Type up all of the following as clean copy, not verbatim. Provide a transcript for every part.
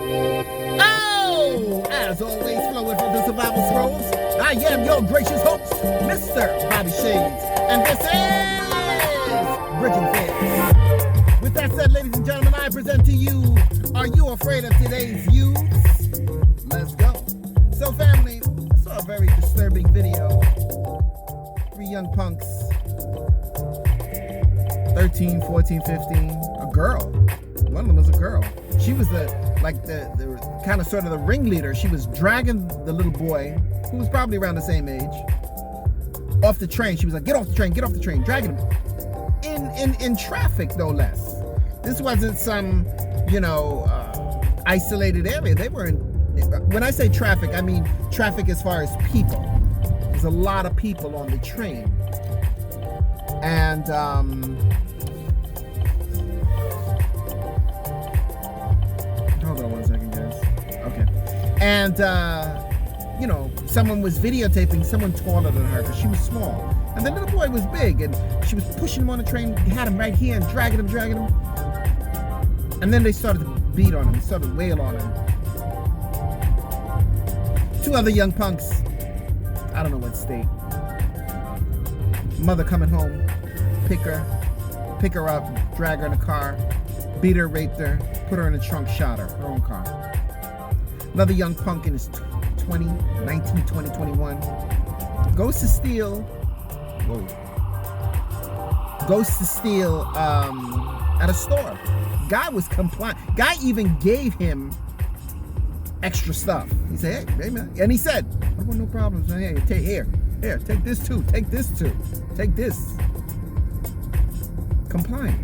Oh, as always, flowing from the Survival Scrolls, I am your gracious host, Mr. Bobby Shades, and this is Bridging Things. With that said, ladies and gentlemen, I present to you, Are You Afraid of Today's Youth? Let's go. So family, I saw a very disturbing video. 3 young punks, 13, 14, 15, a girl. One of them was a girl. She was the kind of sort of the ringleader. She was dragging the little boy, who was probably around the same age, off the train. She was like, get off the train, dragging him. In traffic, no less. This wasn't some, isolated area. They were in, when I say traffic, I mean traffic as far as people. There's a lot of people on the train. And, hold on one second, guys. Okay. And, someone was videotaping someone taller than her because she was small. And the little boy was big, and she was pushing him on the train, had him right here and dragging him. And then they started to beat on him, they started to wail on him. 2 other young punks, I don't know what state. Mother coming home, pick her up, drag her in a car, beat her, raped her, put her in the trunk, shot her own car. Another young punk in his 19, 20, 21, goes to steal at a store. Guy was compliant. Guy even gave him extra stuff. He said, hey man, and he said, I want no problems. Hey, take this too. Take this. Compliant.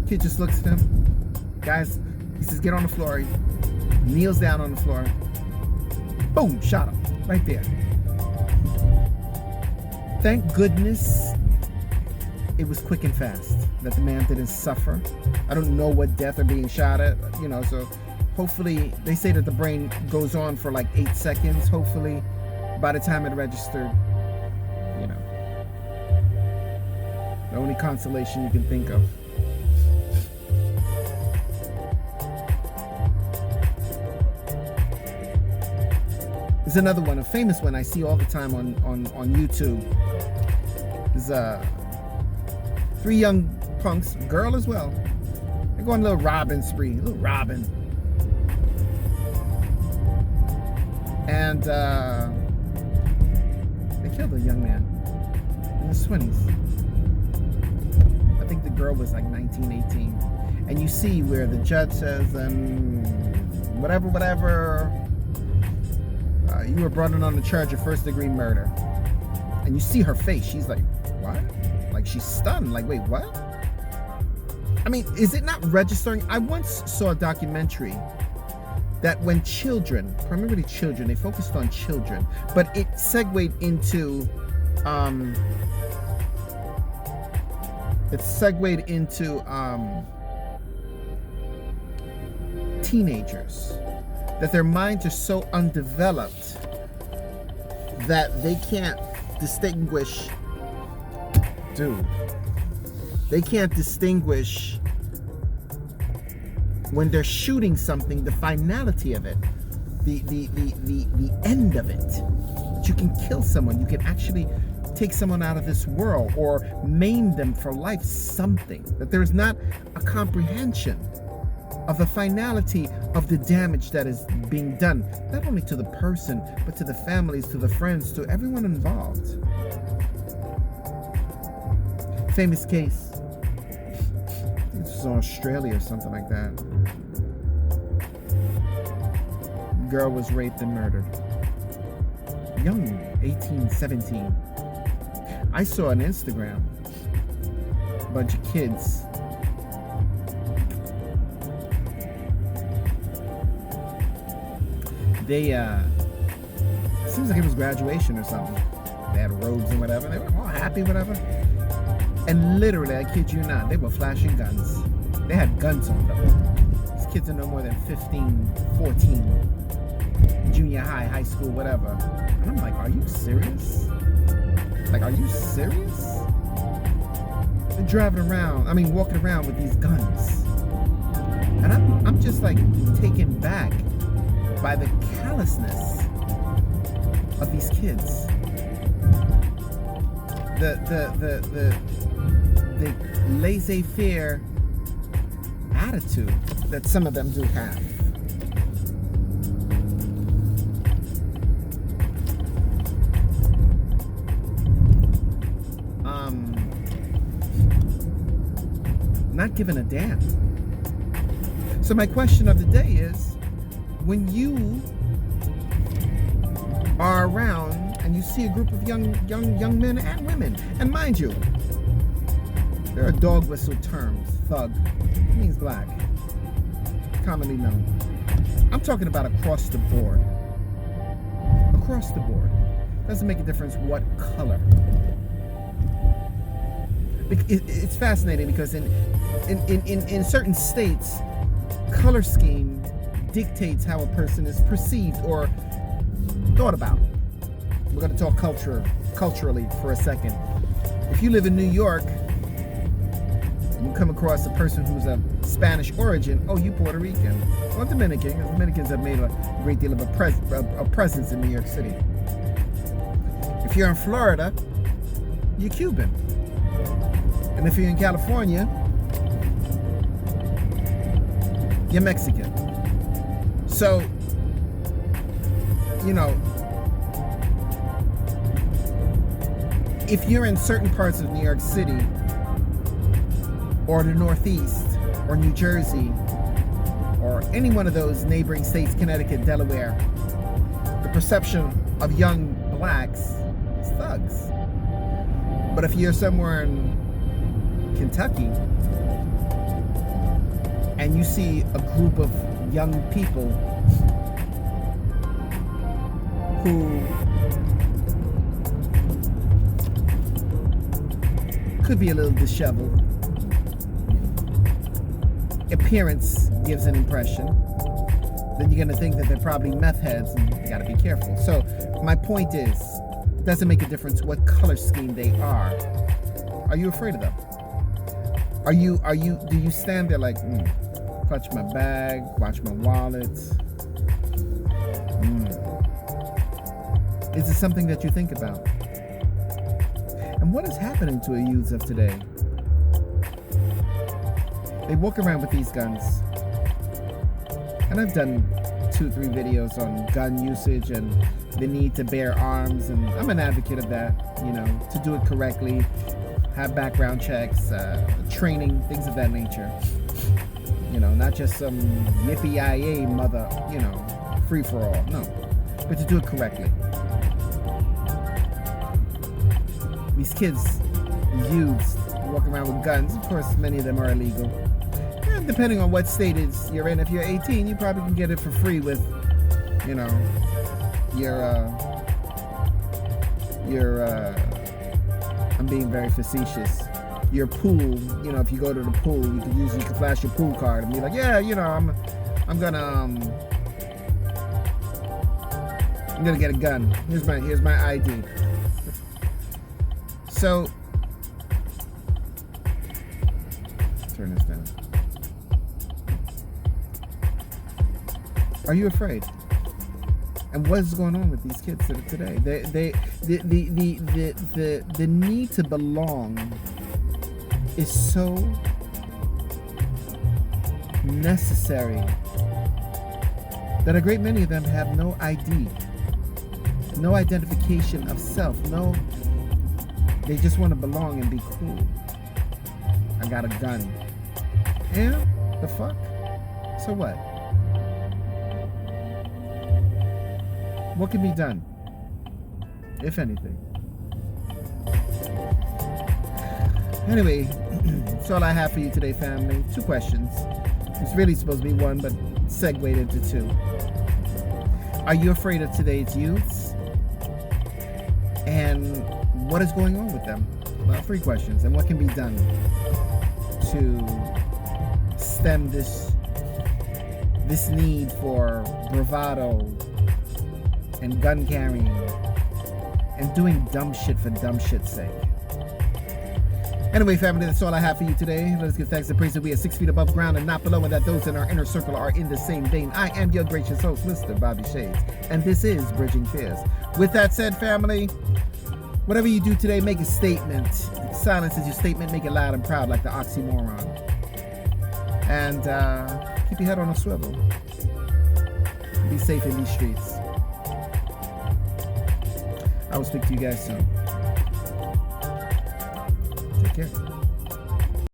Kid just looks at him. Guys, he says, get on the floor. He kneels down on the floor. Boom, shot him right there. Thank goodness it was quick and fast, that the man didn't suffer. I don't know what death or being shot at, so hopefully, they say that the brain goes on for like 8 seconds. Hopefully, by the time it registered, the only consolation you can think of. There's another one, a famous one I see all the time on YouTube. There's 3 young punks, girl as well. They're going a little robbing spree, a little robbing. And they killed a young man in his 20s. I think the girl was like 19, 18. And you see where the judge says, whatever, you were brought in on the charge of first-degree murder. And you see her face. She's like, what? Like, she's stunned. Like, wait, what? I mean, is it not registering? I once saw a documentary that when children, primarily children, they focused on children, but it segued into, teenagers, that their minds are so undeveloped that they can't distinguish, they can't distinguish when they're shooting something, the finality of it, the end of it. That you can kill someone, you can actually take someone out of this world or maim them for life, something. That there is not a comprehension of the finality of the damage that is being done, not only to the person, but to the families, to the friends, to everyone involved. Famous case. I think this was in Australia or something like that. Girl was raped and murdered. Young, 18, 17. I saw on Instagram a bunch of kids they seems like it was graduation or something. They had robes and whatever. They were all happy, whatever. And literally, I kid you not, they were flashing guns. They had guns on them. These kids are no more than 15, 14, junior high, high school, whatever. And I'm like, are you serious? Like, are you serious? They're driving around, walking around with these guns. And I'm just like taken back by the callousness of these kids. The laissez-faire attitude that some of them do have. Not giving a damn. So my question of the day is, when you are around and you see a group of young men and women, and mind you, there are dog whistle terms. Thug means black, commonly known. I'm talking about across the board. Across the board. Doesn't make a difference what color. It's fascinating because in certain states, color scheme dictates how a person is perceived or thought about. We're going to talk culturally for a second. If you live in New York, you come across a person who's of Spanish origin, oh, you Puerto Rican or Dominican, because Dominicans have made a great deal of a presence in New York City. If you're in Florida, you're Cuban. And if you're in California, you're Mexican. So, you know, if you're in certain parts of New York City or the Northeast or New Jersey or any one of those neighboring states, Connecticut, Delaware, the perception of young blacks is thugs. But if you're somewhere in Kentucky and you see a group of young people who could be a little disheveled, appearance gives an impression, then you're going to think that they're probably meth heads, and you got to be careful. So my point is, it doesn't make a difference what color scheme they are. Are you afraid of them? Do you stand there like, clutch my bag, watch my wallet? Is it something that you think about? And what is happening to a youth of today? They walk around with these guns. And I've done 2-3 videos on gun usage and the need to bear arms, and I'm an advocate of that, you know, to do it correctly, have background checks, training, things of that nature. You know, not just some yippee-yi-yay mother, you know, free-for-all. No, but to do it correctly. These kids, youths, walk around with guns. Of course, many of them are illegal. And depending on what state you're in, if you're 18, you probably can get it for free with, you know, your I'm being very facetious. Your pool, you know, if you go to the pool, you can flash your pool card and be like, yeah, you know, I'm gonna get a gun. Here's my ID. So, turn this down. Are you afraid? And what is going on with these kids today? The need to belong is so necessary that a great many of them have no ID, no identification of self, they just want to belong and be cool. I got a gun. And the fuck? So what? What can be done, if anything? Anyway, that's all I have for you today, family. 2 questions. It's really supposed to be 1, but segued into 2. Are you afraid of today's youths? And what is going on with them? Well, 3 questions. And what can be done to stem this need for bravado and gun carrying and doing dumb shit for dumb shit's sake? Anyway, family, that's all I have for you today. Let us give thanks and praise that we are 6 feet above ground and not below, and that those in our inner circle are in the same vein. I am your gracious host, Mr. Bobby Shades, and this is Bridging Fears. With that said, family, whatever you do today, make a statement. Silence is your statement. Make it loud and proud like the oxymoron. And keep your head on a swivel. Be safe in these streets. I will speak to you guys soon. Take care.